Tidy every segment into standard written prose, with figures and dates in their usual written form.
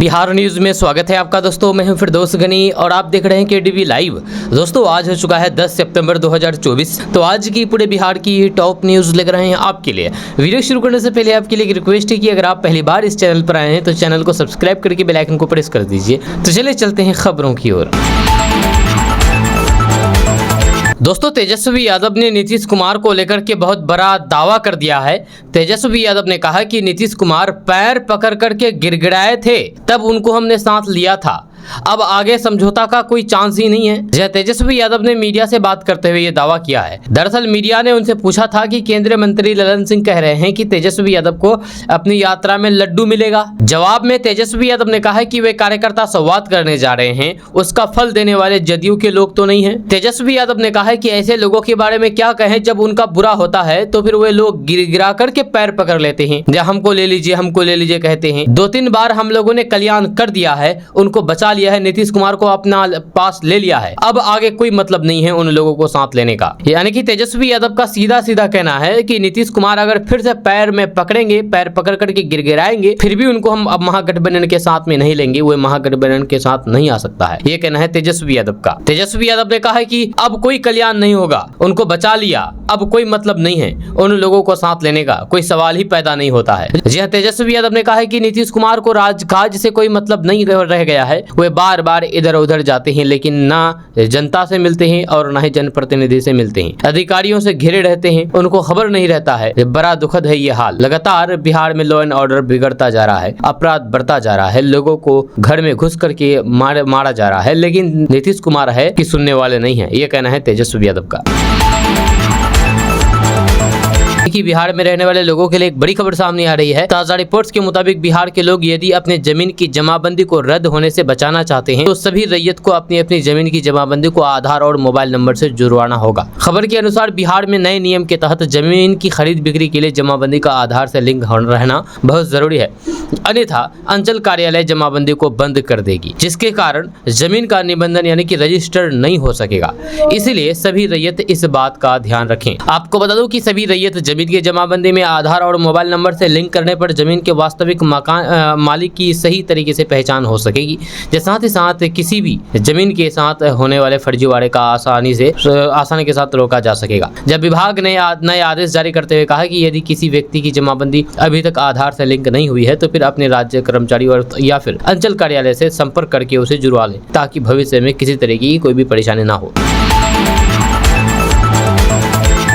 Bihar news में स्वागत है आपका दोस्तों। मैं हूं फिरदौस गनी और आप देख रहे हैं केडीवी लाइव। दोस्तों आज हो चुका है 10 सितंबर 2024। तो आज की पूरे बिहार की टॉप न्यूज लेकर रहे हैं आपके लिए। वीडियो शुरू करने से पहले आपके लिए एक रिक्वेस्ट है कि अगर आप पहली बार इस चैनल पर आए हैं तो चैनल को सब्सक्राइब करके बेल आइकन को प्रेस कर दीजिए। तो चलिए चलते हैं खबरों की ओर। दोस्तों तेजस्वी यादव ने नीतीश कुमार को लेकर के बहुत बड़ा दावा कर दिया है। तेजस्वी यादव ने कहा कि नीतीश कुमार पैर पकड़ करके गिड़गिड़ाए थे, तब उनको हमने साथ लिया था, अब आगे समझौता का कोई चांस ही नहीं है। जय तेजस्वी यादव ने मीडिया से बात करते हुए ये दावा किया है। दरअसल मीडिया ने उनसे पूछा था कि केंद्रीय मंत्री ललन सिंह कह रहे हैं कि तेजस्वी यादव को अपनी यात्रा में लड्डू मिलेगा। जवाब में तेजस्वी यादव ने कहा कि वे कार्यकर्ता संवाद करने जा रहे हैं, उसका फल देने वाले जदयू के लोग तो नहीं है। तेजस्वी यादव ने कहा कि ऐसे लोगों के बारे में क्या कहें, जब उनका बुरा होता है तो फिर वे लोग गिरा करके पैर पकड़ लेते हैं, हमको ले लीजिए कहते हैं। 2-3 बार हम लोगों ने कल्याण कर दिया है, उनको बचा लिया है, नीतीश कुमार को अपना पास ले लिया है, अब आगे कोई मतलब नहीं है उन लोगों को साथ लेने का। यानी कि तेजस्वी यादव का सीधा सीधा कहना है कि नीतीश कुमार अगर फिर से पैर में पकड़ेंगे, पैर पकड़ करके गिड़गिड़ाएंगे, फिर भी उनको हम अब महागठबंधन के साथ में नहीं लेंगे, वो महागठबंधन के साथ नहीं आ सकता है। ये कहना है तेजस्वी यादव का। तेजस्वी यादव ने कहा कि अब कोई कल्याण नहीं होगा, उनको बचा लिया, अब कोई मतलब नहीं है उन लोगों को साथ लेने का, कोई सवाल ही पैदा नहीं होता है। जी हाँ, तेजस्वी यादव ने कहा है कि नीतीश कुमार को राजकाज से कोई मतलब नहीं रह गया है, वे बार बार इधर उधर जाते हैं, लेकिन ना जनता से मिलते हैं और ना ही जनप्रतिनिधि से मिलते हैं, अधिकारियों से घिरे रहते हैं, उनको खबर नहीं रहता है। बड़ा दुखद है ये हाल। लगातार बिहार में लॉ एंड ऑर्डर बिगड़ता जा रहा है, अपराध बढ़ता जा रहा है, लोगों को घर में घुस करके मारा जा रहा है, लेकिन नीतीश कुमार है कि सुनने वाले नहीं है। ये कहना है तेजस्वी यादव का। कि बिहार में रहने वाले लोगों के लिए एक बड़ी खबर सामने आ रही है। ताजा रिपोर्ट्स के मुताबिक बिहार के लोग यदि अपने जमीन की जमाबंदी को रद्द होने से बचाना चाहते हैं तो सभी रैयत को अपनी अपनी जमीन की जमाबंदी को आधार और मोबाइल नंबर से जुड़वाना होगा। खबर के अनुसार बिहार में नए नियम के तहत जमीन की खरीद बिक्री के लिए जमाबंदी का आधार से लिंक रहना बहुत जरूरी है, अन्यथा अंचल कार्यालय जमाबंदी को बंद कर देगी, जिसके कारण जमीन का निबंधन यानी कि रजिस्टर नहीं हो सकेगा। इसीलिए सभी रैयत इस बात का ध्यान रखें। आपको बता दूं कि सभी रैयत जमीन की जमाबंदी में आधार और मोबाइल नंबर से लिंक करने पर जमीन के वास्तविक मकान मालिक की सही तरीके से पहचान हो सकेगी। साथ ही साथ किसी भी जमीन के साथ होने वाले फर्जीवाड़े का आसानी के साथ रोका जा सकेगा। जब विभाग ने नए आदेश जारी करते हुए कहा कि यदि किसी व्यक्ति की जमाबंदी अभी तक आधार से लिंक नहीं हुई है तो फिर अपने राज्य कर्मचारी या फिर अंचल कार्यालय से संपर्क करके उसे जुड़वा लें, ताकि भविष्य में किसी तरह की कोई भी परेशानी ना हो।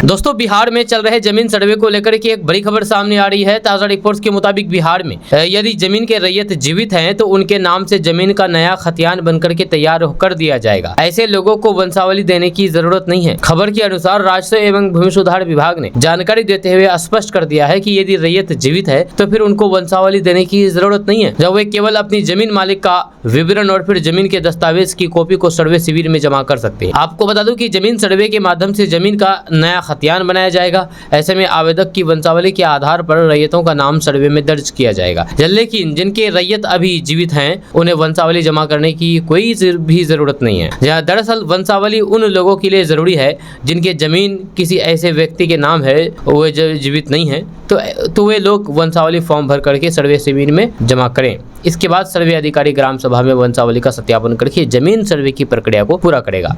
दोस्तों बिहार में चल रहे जमीन सर्वे को लेकर के एक बड़ी खबर सामने आ रही है। ताजा रिपोर्ट्स के मुताबिक बिहार में यदि जमीन के रैयत जीवित हैं तो उनके नाम से जमीन का नया खतियान बनकर के तैयार कर दिया जाएगा। ऐसे लोगों को वंशावली देने की जरूरत नहीं है। खबर के अनुसार राजस्व एवं भूमि सुधार विभाग ने जानकारी देते हुए स्पष्ट कर दिया है कि यदि रैयत जीवित है तो फिर उनको वंशावली देने की जरूरत नहीं है, जब वे केवल अपनी जमीन मालिक का विवरण और फिर जमीन के दस्तावेज की कॉपी को सर्वे शिविर में जमा कर सकते हैं। आपको बता दूं कि जमीन सर्वे के माध्यम से जमीन का नया खतियान बनाया जाएगा। ऐसे में आवेदक की वंशावली के आधार पर रैयतों का नाम सर्वे में दर्ज किया जाएगा। लेकिन जिनके रैयत अभी जीवित हैं उन्हें वंशावली जमा करने की कोई भी जरूरत नहीं है। जहाँ दरअसल वंशावली उन लोगों के लिए जरूरी है जिनके जमीन किसी ऐसे व्यक्ति के नाम है, वो जीवित नहीं है, तो वे लोग वंशावली फॉर्म भर करके सर्वे शिविर में जमा करें। इसके बाद सर्वे अधिकारी ग्राम सभा में वंशावली का सत्यापन करके जमीन सर्वे की प्रक्रिया को पूरा करेगा।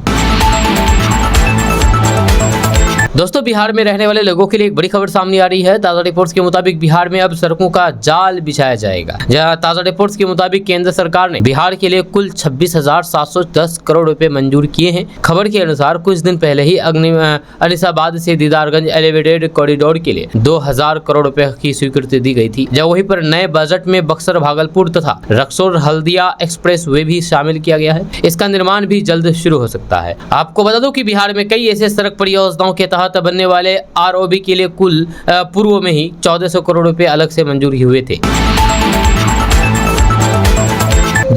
दोस्तों बिहार में रहने वाले लोगों के लिए एक बड़ी खबर सामने आ रही है। ताजा रिपोर्ट्स के मुताबिक बिहार में अब सड़कों का जाल बिछाया जाएगा। जहां ताजा रिपोर्ट्स के मुताबिक केंद्र सरकार ने बिहार के लिए कुल 26,710 करोड़ रुपए मंजूर किए हैं। खबर के अनुसार कुछ दिन पहले ही अनिसाबाद से दीदारगंज एलिवेटेड कॉरिडोर के लिए 2,000 करोड़ रुपए की स्वीकृति दी गई थी। जब वहीं पर नए बजट में बक्सर भागलपुर तथा रक्सौल हल्दिया एक्सप्रेस वे भी शामिल किया गया है। इसका निर्माण भी जल्द शुरू हो सकता है। आपको बता दूं कि बिहार में कई ऐसे सड़क परियोजनाओं के तहत बनने वाले आरओबी के लिए कुल पूर्व में ही 1400 करोड़ रुपए अलग से मंजूर हुए थे।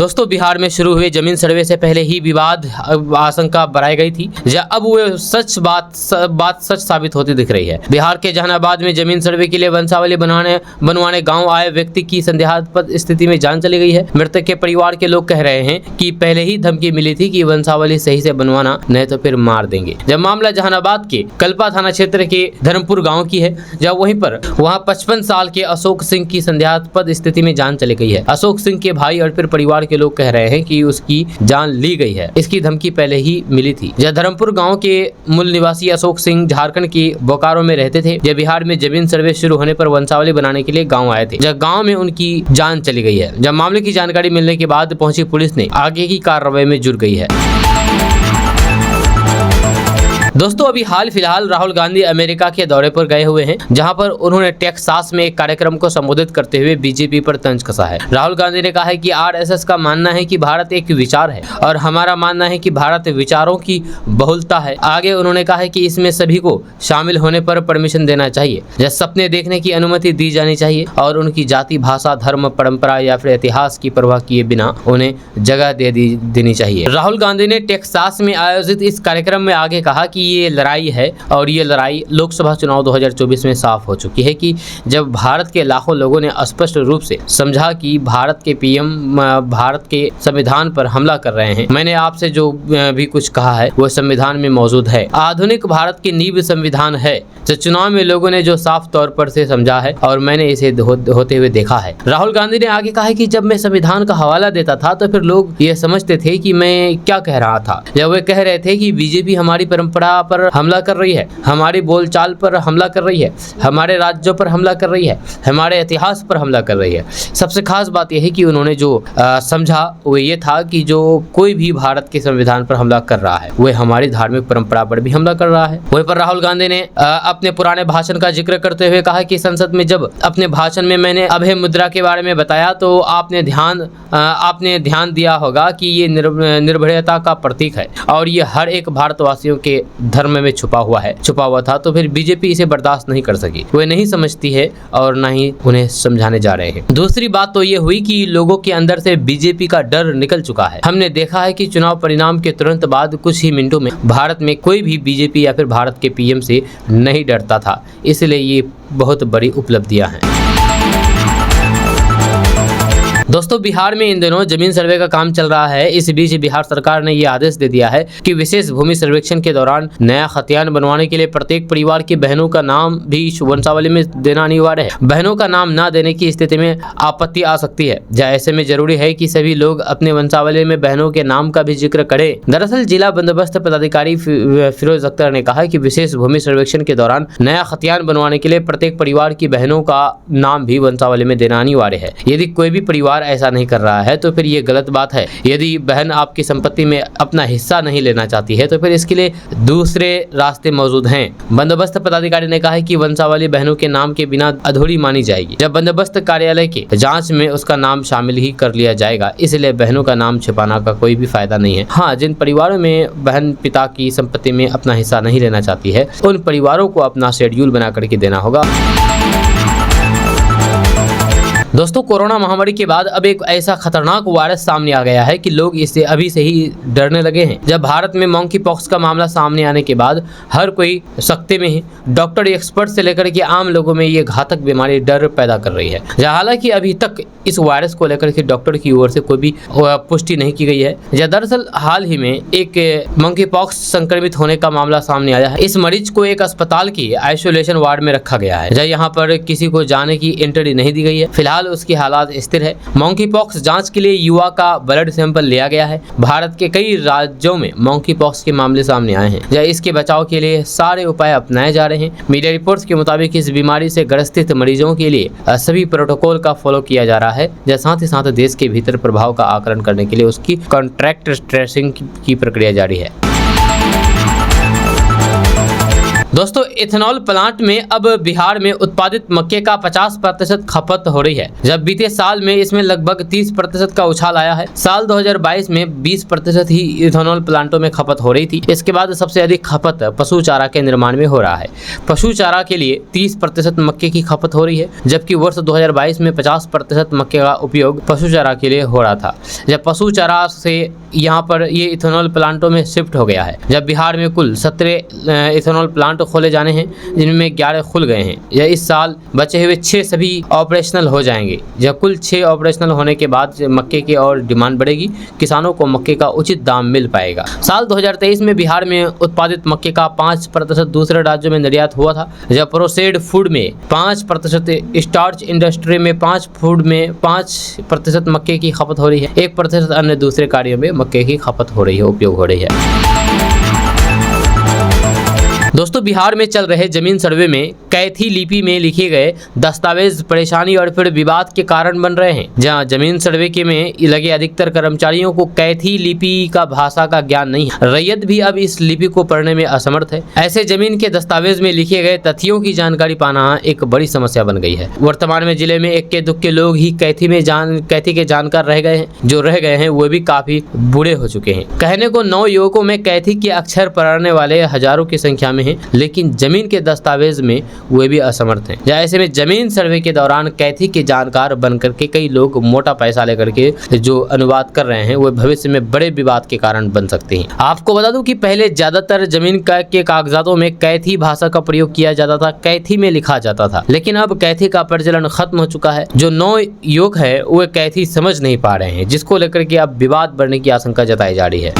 दोस्तों बिहार में शुरू हुए जमीन सर्वे से पहले ही विवाद आशंका बढ़ाई गई थी, अब वो बात सच साबित होती दिख रही है। बिहार के जहानाबाद में जमीन सर्वे के लिए वंशावली बनवाने गांव आए व्यक्ति की संदेहास्पद स्थिति में जान चली गई है। मृतक के परिवार के लोग कह रहे हैं कि पहले ही धमकी मिली थी कि वंशावली सही से बनवाना, नहीं तो फिर मार देंगे। जब मामला जहानाबाद के कल्पा थाना क्षेत्र के धर्मपुर गाँव की है, जब वहाँ 55 साल के अशोक सिंह की संदेहास्पद स्थिति में जान चली गई है। अशोक सिंह के भाई और फिर परिवार के लोग कह रहे हैं कि उसकी जान ली गई है। इसकी धमकी पहले ही मिली थी। जब धर्मपुर गांव के मूल निवासी अशोक सिंह झारखंड के बोकारो में रहते थे। जब बिहार में जमीन सर्वे शुरू होने पर वंशावली बनाने के लिए गांव आए थे। जब गांव में उनकी जान चली गई है। जब मामले की जानकारी मिलने के बाद पहुंची पुलिस ने आगे की कार्रवाई में जुट गई है। दोस्तों अभी हाल फिलहाल राहुल गांधी अमेरिका के दौरे पर गए हुए हैं, जहां पर उन्होंने टेक्सास में एक कार्यक्रम को संबोधित करते हुए बीजेपी पर तंज कसा है। राहुल गांधी ने कहा है कि आरएसएस का मानना है कि भारत एक विचार है और हमारा मानना है कि भारत विचारों की बहुलता है। आगे उन्होंने कहा है कि इसमें सभी को शामिल होने पर परमिशन देना चाहिए, जैसे सपने देखने की अनुमति दी जानी चाहिए और उनकी जाति, भाषा, धर्म, परंपरा या फिर इतिहास की परवाह किए बिना उन्हें जगह देनी चाहिए। राहुल गांधी ने टेक्सास में आयोजित इस कार्यक्रम में आगे कहा कि ये लड़ाई है और ये लड़ाई लोकसभा चुनाव 2024 में साफ हो चुकी है कि जब भारत के लाखों लोगों ने स्पष्ट रूप से समझा कि भारत के पीएम भारत के संविधान पर हमला कर रहे हैं। मैंने आपसे जो भी कुछ कहा है वो संविधान में मौजूद है। आधुनिक भारत की नींव संविधान है, जो चुनाव में लोगों ने जो साफ तौर पर से समझा है और मैंने इसे होते हुए देखा है। राहुल गांधी ने आगे कहा कि जब मैं संविधान का हवाला देता था तो फिर लोग ये समझते थे कि मैं क्या कह रहा था। जब वे कह रहे थे कि बीजेपी हमारी परंपरा पर हमला कर रही है, हमारी बोलचाल पर हमला कर रही है, हमारे राज्यों पर हमला कर रही है, हमारे इतिहास पर हमला कर रही है। सबसे खास बात यह है कि उन्होंने जो समझा वो ये था कि जो कोई भी भारत के संविधान पर हमला कर रहा है वह हमारी धार्मिक परंपरा पर भी हमला कर रहा है। वहीं पर राहुल गांधी ने अपने पुराने भाषण का जिक्र करते हुए कहा कि संसद में जब अपने भाषण में मैंने अभय मुद्रा के बारे में बताया तो आपने ध्यान दिया होगा कि ये निर्भयता का प्रतीक है और ये हर एक भारतवासियों के धर्म में छुपा हुआ था। तो फिर बीजेपी इसे बर्दाश्त नहीं कर सकी, वे नहीं समझती है और ना ही उन्हें समझाने जा रहे हैं। दूसरी बात तो ये हुई कि लोगों के अंदर से बीजेपी का डर निकल चुका है। हमने देखा है कि चुनाव परिणाम के तुरंत बाद कुछ ही मिनटों में भारत में कोई भी बीजेपी या फिर भारत के पीएम से नहीं डरता था। इसलिए ये बहुत बड़ी उपलब्धियां हैं। दोस्तों बिहार में इन दिनों जमीन सर्वे का काम चल रहा है। इस बीच बिहार सरकार ने यह आदेश दे दिया है कि विशेष भूमि सर्वेक्षण के दौरान नया खतियान बनवाने के लिए प्रत्येक परिवार की बहनों का नाम भी वंशावली में देना अनिवार्य है। बहनों का नाम न देने की स्थिति में आपत्ति आ सकती है। ऐसे में जरूरी है कि सभी लोग अपने वंशावली में बहनों के नाम का भी जिक्र करें। दरअसल जिला बंदोबस्त पदाधिकारी फिरोज अख्तर ने कहा कि विशेष भूमि सर्वेक्षण के दौरान नया खतियान बनवाने के लिए प्रत्येक परिवार की बहनों का नाम भी वंशावली में देना अनिवार्य है। यदि कोई भी परिवार ऐसा नहीं कर रहा है तो फिर ये गलत बात है। यदि बहन आपकी संपत्ति में अपना हिस्सा नहीं लेना चाहती है तो फिर इसके लिए दूसरे रास्ते मौजूद हैं। बंदोबस्त पदाधिकारी ने कहा है कि वंशावली बहनों के नाम के बिना अधूरी मानी जाएगी। जब बंदोबस्त कार्यालय की जांच में उसका नाम शामिल ही कर लिया जाएगा, इसलिए बहनों का नाम छिपाना का कोई भी फायदा नहीं है। हाँ, जिन परिवारों में बहन पिता की संपत्ति में अपना हिस्सा नहीं लेना चाहती है उन परिवारों को अपना शेड्यूल बना करके देना होगा। दोस्तों कोरोना महामारी के बाद अब एक ऐसा खतरनाक वायरस सामने आ गया है कि लोग इससे अभी से ही डरने लगे हैं। जब भारत में मंकी पॉक्स का मामला सामने आने के बाद हर कोई सकते में है। डॉक्टर एक्सपर्ट से लेकर के आम लोगों में ये घातक बीमारी डर पैदा कर रही है। हालांकि अभी तक इस वायरस को लेकर के डॉक्टर की ओर से कोई भी पुष्टि नहीं की गई है। दरअसल हाल ही में एक मंकी पॉक्स संक्रमित होने का मामला सामने आया है। इस मरीज को एक अस्पताल की आइसोलेशन वार्ड में रखा गया है। यहाँ पर किसी को जाने की एंट्री नहीं दी गई है। फिलहाल उसकी हालात स्थिर है। मंकी पॉक्स जांच के लिए युवा का ब्लड सैंपल लिया गया है। भारत के कई राज्यों में मंकी पॉक्स के मामले सामने आए हैं। इसके बचाव के लिए सारे उपाय अपनाए जा रहे हैं। मीडिया रिपोर्ट्स के मुताबिक इस बीमारी से ग्रसित मरीजों के लिए सभी प्रोटोकॉल का फॉलो किया जा रहा है। साथ ही साथ देश के भीतर प्रभाव का आकलन करने के लिए उसकी कॉन्ट्रैक्ट ट्रेसिंग की प्रक्रिया जारी है। दोस्तों इथेनॉल प्लांट में अब बिहार में उत्पादित मक्के का 50% खपत हो रही है, जब बीते साल में इसमें लगभग 30% का उछाल आया है। साल 2022 में 20% ही इथेनॉल प्लांटों में खपत हो रही थी। इसके बाद सबसे अधिक खपत पशु चारा के निर्माण में हो रहा है। पशु चारा के लिए 30% मक्के की खपत हो रही है, जबकि वर्ष 2022 में 50% मक्के का उपयोग पशु चारा के लिए हो रहा था। जब पशु चारा से यहाँ पर ये इथेनॉल प्लांटों में शिफ्ट हो गया है। जब बिहार में कुल 17 इथेनॉल प्लांट खोले जाने हैं, जिनमें 11 खुल गए हैं। यह इस साल बचे हुए 6 सभी ऑपरेशनल हो जाएंगे। जब कुल 6 ऑपरेशनल होने के बाद मक्के की और डिमांड बढ़ेगी, किसानों को मक्के का उचित दाम मिल पाएगा। साल 2023 में बिहार में उत्पादित मक्के का 5% दूसरे राज्यों में निर्यात हुआ था। जब प्रोसेस्ड फूड में 5%, स्टार्च इंडस्ट्री में 5% मक्के की खपत हो रही है। 1% अन्य दूसरे कार्यों में मक्के की खपत हो रही है, उपयोग हो रही है। दोस्तों बिहार में चल रहे जमीन सर्वे में कैथी लिपि में लिखे गए दस्तावेज परेशानी और फिर विवाद के कारण बन रहे हैं। जहां जमीन सर्वे के में लगे अधिकतर कर्मचारियों को कैथी लिपि का भाषा का ज्ञान नहीं है। रैयत भी अब इस लिपि को पढ़ने में असमर्थ है। ऐसे जमीन के दस्तावेज में लिखे गए तथ्यों की जानकारी पाना एक बड़ी समस्या बन गई है। वर्तमान में जिले में इक्के दुक्के लोग ही कैथी के जानकार रह गए हैं। जो रह गए हैं वो भी काफी बूढ़े हो चुके हैं। कहने को 9 युवकों में कैथी के अक्षर पढ़ने वाले हजारों की संख्या में हैं, लेकिन जमीन के दस्तावेज में वे भी असमर्थ हैं। ऐसे में जमीन सर्वे के दौरान कैथी के जानकार बनकर के कई लोग मोटा पैसा लेकर के जो अनुवाद कर रहे हैं, वो भविष्य में बड़े विवाद के कारण बन सकते हैं। आपको बता दूं कि पहले ज्यादातर जमीन के कागजातों में कैथी भाषा का प्रयोग किया जाता था, कैथी में लिखा जाता था। लेकिन अब कैथी का प्रचलन खत्म हो चुका है। जो 9 युवक है वो कैथी समझ नहीं पा रहे हैं, जिसको लेकर के अब विवाद बढ़ने की आशंका जताई जा रही है।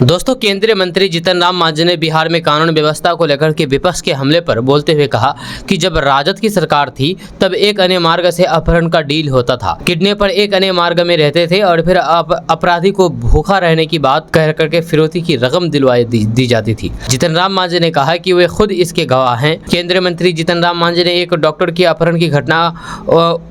दोस्तों केंद्रीय मंत्री जीतन राम मांझी ने बिहार में कानून व्यवस्था को लेकर के विपक्ष के हमले पर बोलते हुए कहा कि जब राजद की सरकार थी तब एक अन्य मार्ग से अपहरण का डील होता था। किडनैपर एक अन्य मार्ग में रहते थे और फिर अपराधी को भूखा रहने की बात कह करके फिरौती की रकम दिलवाई दी जाती थी। जीतन राम मांझी ने कहा कि वे खुद इसके गवाह हैं। केंद्रीय मंत्री जीतन राम मांझी ने एक डॉक्टर की अपहरण की घटना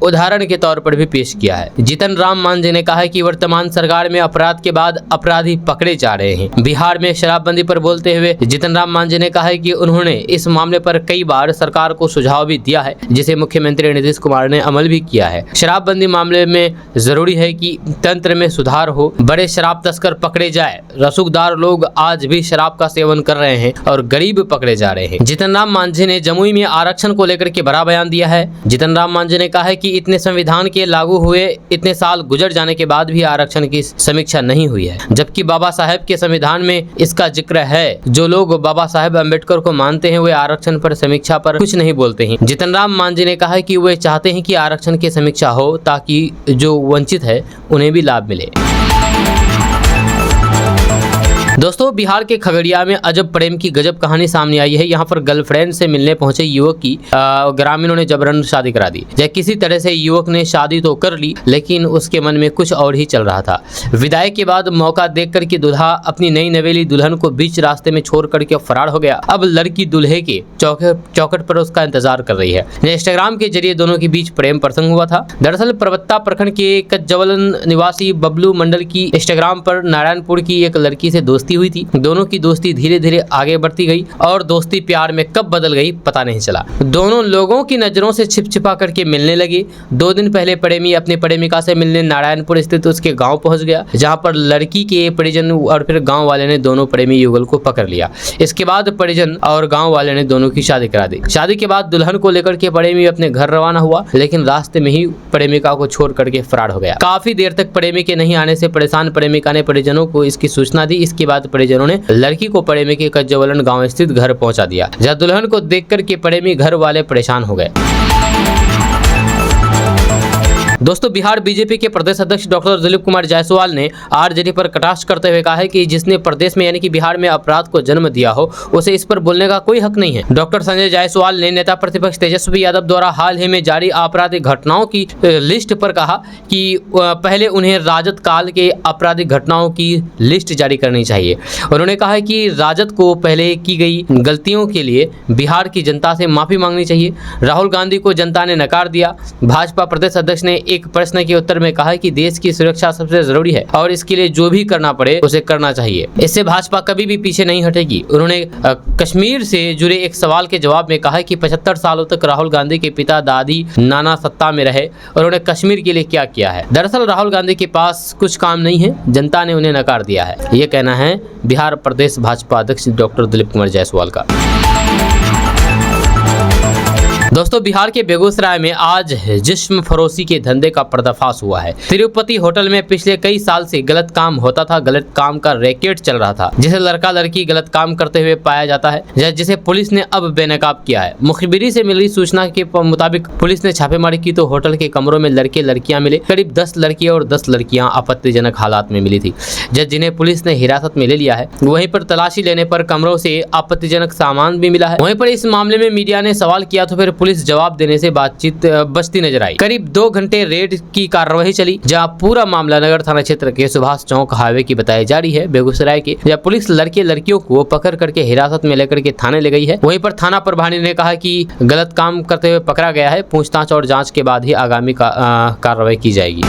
उदाहरण के तौर पर भी पेश किया है। जीतन राम मांझी ने कहा कि वर्तमान सरकार में अपराध के बाद अपराधी पकड़े जा रहे हैं। बिहार में शराबबंदी पर बोलते हुए जीतन राम मांझी ने कहा कि उन्होंने इस मामले पर कई बार सरकार को सुझाव भी दिया है, जिसे मुख्यमंत्री नीतीश कुमार ने अमल भी किया है। शराबबंदी मामले में जरूरी है कि तंत्र में सुधार हो, बड़े शराब तस्कर पकड़े जाए। रसूखदार लोग आज भी शराब का सेवन कर रहे हैं और गरीब पकड़े जा रहे हैं। जीतन राम मांझी ने जमुई में आरक्षण को लेकर के बड़ा बयान दिया है। जीतन राम मांझी ने कहा है कि इतने संविधान के लागू हुए इतने साल गुजर जाने के बाद भी आरक्षण की समीक्षा नहीं हुई है, जबकि बाबा साहेब के संविधान में इसका जिक्र है। जो लोग बाबा साहेब अम्बेडकर को मानते हैं वे आरक्षण पर समीक्षा पर कुछ नहीं बोलते हैं। जीतन राम मांझी ने कहा कि वे चाहते हैं कि आरक्षण की समीक्षा हो ताकि जो वंचित है उन्हें भी लाभ मिले। दोस्तों बिहार के खगड़िया में अजब प्रेम की गजब कहानी सामने आई है। यहाँ पर गर्लफ्रेंड से मिलने पहुंचे युवक की ग्रामीणों ने जबरन शादी करा दी। या किसी तरह से युवक ने शादी तो कर ली, लेकिन उसके मन में कुछ और ही चल रहा था। विदाई के बाद मौका देख कर के दूल्हा अपनी नई नवेली दुल्हन को बीच रास्ते में छोड़ करके फरार हो गया। अब लड़की दूल्हे के चौखट पर उसका इंतजार कर रही है। इंस्टाग्राम के जरिए दोनों के बीच प्रेम प्रसंग हुआ था। दरअसल परबत्ता प्रखंड के कज्जवलन निवासी बबलू मंडल की इंस्टाग्राम पर नारायणपुर की एक लड़की से दोस्ती हुई थी। दोनों की दोस्ती धीरे धीरे आगे बढ़ती गई और दोस्ती प्यार में कब बदल गई पता नहीं चला। दोनों लोगों की नजरों से छिपछिपा करके मिलने लगे। 2 दिन पहले प्रेमी अपनी प्रेमिका से मिलने नारायणपुर स्थित उसके गांव पहुंच गया, जहां पर लड़की के परिजन और फिर गांव वाले ने दोनों प्रेमी युगल को पकड़ लिया। इसके बाद परिजन और गांव वाले ने दोनों की शादी करा दी। शादी के बाद दुल्हन को लेकर के प्रेमी अपने घर रवाना हुआ, लेकिन रास्ते में ही प्रेमिका को छोड़ करके फरार हो गया। काफी देर तक प्रेमी के नहीं आने से परेशान प्रेमिका ने परिजनों को इसकी सूचना दी। इसके बाद परिजनों ने लड़की को प्रेमी के कज्जवलन गांव स्थित घर पहुंचा दिया, जहां दुल्हन को देखकर के प्रेमी घर वाले परेशान हो गए। दोस्तों बिहार बीजेपी के प्रदेश अध्यक्ष डॉक्टर दिलीप कुमार जायसवाल ने आरजेडी पर कटाक्ष करते हुए कहा है कि जिसने प्रदेश में यानी कि बिहार में अपराध को जन्म दिया हो उसे इस पर बोलने का कोई हक नहीं है। डॉक्टर संजय जायसवाल ने नेता प्रतिपक्ष तेजस्वी यादव द्वारा हाल ही में जारी आपराधिक घटनाओं की लिस्ट पर कहा कि पहले उन्हें राजद काल के आपराधिक घटनाओं की लिस्ट जारी करनी चाहिए। उन्होंने कहा कि राजद को पहले की गई गलतियों के लिए बिहार की जनता से माफी मांगनी चाहिए। राहुल गांधी को जनता ने नकार दिया। भाजपा प्रदेश अध्यक्ष ने एक प्रश्न के उत्तर में कहा कि देश की सुरक्षा सबसे जरूरी है और इसके लिए जो भी करना पड़े उसे करना चाहिए। इससे भाजपा कभी भी पीछे नहीं हटेगी। उन्होंने कश्मीर से जुड़े एक सवाल के जवाब में कहा कि 75 सालों तक राहुल गांधी के पिता दादी नाना सत्ता में रहे, उन्होंने कश्मीर के लिए क्या किया है। दरअसल राहुल गांधी के पास कुछ काम नहीं है, जनता ने उन्हें नकार दिया है। ये कहना है बिहार प्रदेश भाजपा अध्यक्ष डॉक्टर दिलीप कुमार जायसवाल का। दोस्तों, बिहार के बेगूसराय में आज जिस्म फरोशी के धंधे का पर्दाफाश हुआ है। तिरुपति होटल में पिछले कई साल से गलत काम होता था, गलत काम का रैकेट चल रहा था, जिसे लड़का लड़की गलत काम करते हुए पाया जाता है, जिसे पुलिस ने अब बेनकाब किया है। मुखबिरी से मिली सूचना के मुताबिक पुलिस ने छापेमारी की तो होटल के कमरों में लड़के लड़कियां मिले। करीब 10 लड़के और 10 लड़कियां आपत्तिजनक हालात में मिली थी, जिन्हें पुलिस ने हिरासत में ले लिया है। वहीं पर तलाशी लेने पर कमरों से आपत्तिजनक सामान भी मिला है। वहीं पर इस मामले में मीडिया ने सवाल किया तो फिर पुलिस जवाब देने से बातचीत बचती नजर आई। करीब 2 घंटे रेड की कार्रवाई चली, जहां पूरा मामला नगर थाना क्षेत्र के सुभाष चौक हाईवे की बताई जा रही है, बेगूसराय की, जहां पुलिस लड़के लड़कियों को पकड़ करके हिरासत में लेकर के थाने ले गई है। वहीं पर थाना प्रभारी ने कहा कि गलत काम करते हुए पकड़ा गया है, पूछताछ और जांच के बाद ही आगामी कार्रवाई की जाएगी।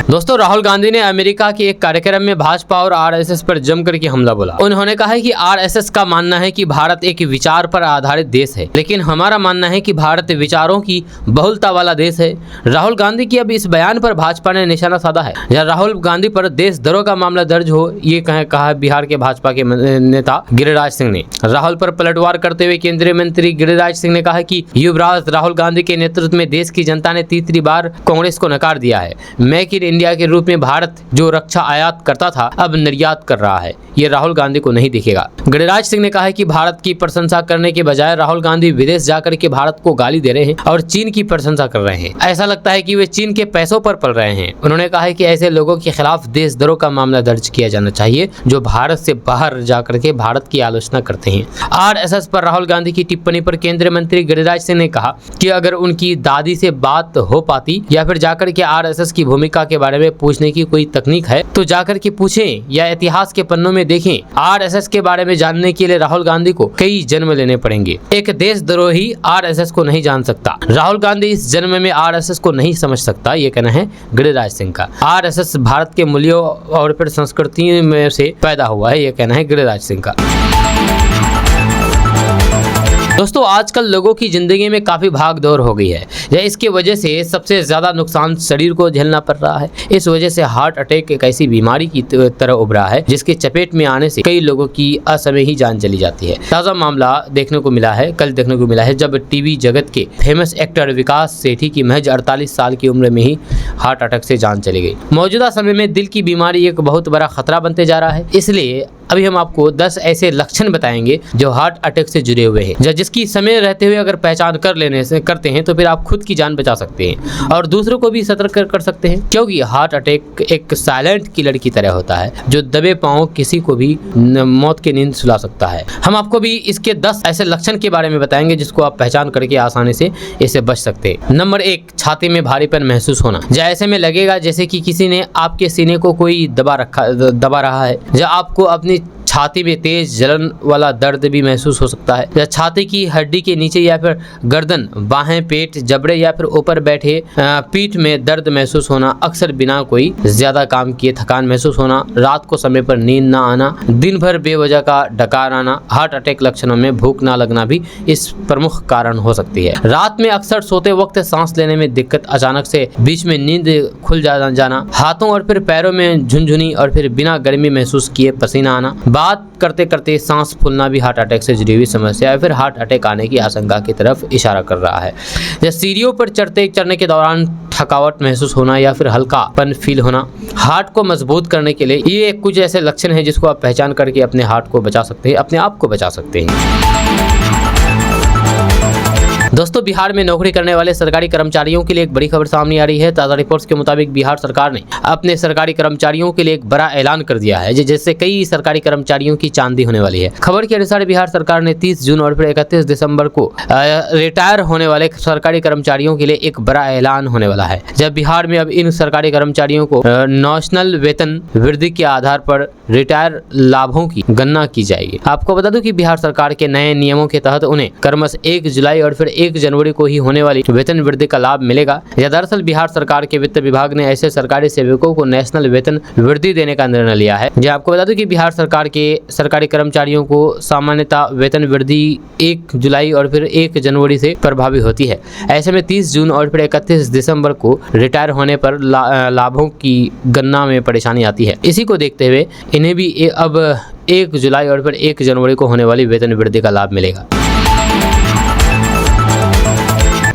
दोस्तों, राहुल गांधी ने अमेरिका के एक कार्यक्रम में भाजपा और आरएसएस पर जमकर के हमला बोला। उन्होंने कहा है कि आरएसएस का मानना है कि भारत एक विचार पर आधारित देश है, लेकिन हमारा मानना है कि भारत विचारों की बहुलता वाला देश है। राहुल गांधी की अब इस बयान पर भाजपा ने निशाना साधा है। जहाँ राहुल गांधी पर देशद्रोह का मामला दर्ज हो, ये कहा बिहार के भाजपा के नेता गिरिराज सिंह ने। राहुल पर पलटवार करते हुए केंद्रीय मंत्री गिरिराज सिंह ने कहा कि युवराज राहुल गांधी के नेतृत्व में देश की जनता ने तीसरी बार कांग्रेस को नकार दिया है। मेक इन इंडिया के रूप में भारत जो रक्षा आयात करता था अब निर्यात कर रहा है, ये राहुल गांधी को नहीं दिखेगा। गिरिराज सिंह ने कहा है कि भारत की प्रशंसा करने के बजाय राहुल गांधी विदेश जाकर के भारत को गाली दे रहे हैं और चीन की प्रशंसा कर रहे हैं। ऐसा लगता है कि वे चीन के पैसों पर पल रहे हैं। उन्होंने कहा है कि ऐसे लोगों के खिलाफ देशद्रोह का मामला दर्ज किया जाना चाहिए, जो भारत से बाहर जाकर के भारत की आलोचना करते हैं। आरएसएस पर राहुल गांधी की टिप्पणी पर केंद्रीय मंत्री गिरिराज सिंह ने कहा कि अगर उनकी दादी से बात हो पाती या फिर जाकर के आरएसएस की भूमिका के बारे में पूछने की कोई तकनीक है तो जाकर के पूछें या इतिहास के पन्नों में देखें। आरएसएस के बारे में जानने के लिए राहुल गांधी को कई जन्म लेने पड़ेंगे। एक देशद्रोही आरएसएस को नहीं जान सकता। राहुल गांधी इस जन्म में आरएसएस को नहीं समझ सकता, ये कहना है गिरिराज सिंह का। आरएसएस भारत के मूल्यों और फिर संस्कृति में से पैदा हुआ है, ये कहना है गिरिराज सिंह का। दोस्तों, आजकल लोगों की जिंदगी में काफी भाग दौड़ हो गई है, या इसकी वजह से सबसे ज्यादा नुकसान शरीर को झेलना पड़ रहा है। इस वजह से हार्ट अटैक एक ऐसी बीमारी की तरह उभरा है जिसके चपेट में आने से कई लोगों की असमय ही जान चली जाती है। ताजा मामला कल देखने को मिला है जब टीवी जगत के फेमस एक्टर विकास सेठी की महज 48 साल की उम्र में ही हार्ट अटैक से जान चली गई। मौजूदा समय में दिल की बीमारी एक बहुत बड़ा खतरा बनते जा रहा है। इसलिए अभी हम आपको 10 ऐसे लक्षण बताएंगे जो हार्ट अटैक से जुड़े हुए हैं, जिसकी समय रहते हुए अगर पहचान करते हैं तो फिर आप खुद की जान बचा सकते हैं और दूसरों को भी सतर्क कर सकते हैं। क्योंकि हार्ट अटैक एक साइलेंट किलर की तरह होता है जो दबे पांव किसी को भी मौत की नींद सुला सकता है। हम आपको भी इसके 10 ऐसे लक्षण के बारे में बताएंगे जिसको आप पहचान करके आसानी से इससे बच सकते हैं। नंबर 1, छाती में भारीपन महसूस होना। ऐसे में लगेगा जैसे कि किसी ने आपके सीने को कोई दबा रहा है। या आपको अपनी छाती में तेज जलन वाला दर्द भी महसूस हो सकता है। या छाती की हड्डी के नीचे या फिर गर्दन, बाहें, पेट, जबड़े या फिर ऊपर बैठे पीठ में दर्द महसूस होना। अक्सर बिना कोई ज्यादा काम किए थकान महसूस होना। रात को समय पर नींद ना आना। दिन भर बेवजह का डकार आना। हार्ट अटैक लक्षणों में भूख ना लगना भी इस प्रमुख कारण हो सकती है। रात में अक्सर सोते वक्त सांस लेने में दिक्कत, अचानक से बीच में नींद खुल जाना। हाथों और फिर पैरों में झुनझुनी और फिर बिना गर्मी महसूस किए पसीना आना। बात करते करते सांस फूलना भी हार्ट अटैक से जुड़ी हुई समस्या है, फिर हार्ट अटैक आने की आशंका की तरफ इशारा कर रहा है। या सीढ़ियों पर चढ़ने के दौरान थकावट महसूस होना या फिर हल्कापन फील होना। हार्ट को मजबूत करने के लिए ये कुछ ऐसे लक्षण हैं जिसको आप पहचान करके अपने हार्ट को बचा सकते हैं, अपने आप को बचा सकते हैं। दोस्तों, बिहार में नौकरी करने वाले सरकारी कर्मचारियों के लिए एक बड़ी खबर सामने आ रही है। ताज़ा रिपोर्ट्स के मुताबिक बिहार सरकार ने अपने सरकारी कर्मचारियों के लिए एक बड़ा ऐलान कर दिया है, जिससे कई सरकारी कर्मचारियों की चांदी होने वाली है। खबर के अनुसार बिहार सरकार ने 30 जून और फिर 31 दिसंबर को रिटायर होने वाले सरकारी कर्मचारियों के लिए एक बड़ा ऐलान होने वाला है। जब बिहार में अब इन सरकारी कर्मचारियों को नेशनल वेतन वृद्धि के आधार पर रिटायर लाभों की गणना की जाएगी। आपको बता दूं कि बिहार सरकार के नए नियमों के तहत उन्हें क्रमशः 1 जुलाई और फिर 1 जनवरी को ही होने वाली वेतन वृद्धि का लाभ मिलेगा। या दरअसल बिहार सरकार के वित्त विभाग ने ऐसे सरकारी सेवकों को नेशनल वेतन वृद्धि देने का निर्णय लिया है। जो आपको बता दूं कि बिहार सरकार के सरकारी कर्मचारियों को सामान्यतः वेतन वृद्धि 1 जुलाई और फिर 1 जनवरी से प्रभावी होती है। ऐसे में 30 जून और फिर 31 दिसंबर को रिटायर होने पर लाभों की गणना में परेशानी आती है। इसी को देखते हुए इन्हें भी अब 1 जुलाई और फिर 1 जनवरी को होने वाली वेतन वृद्धि का लाभ मिलेगा।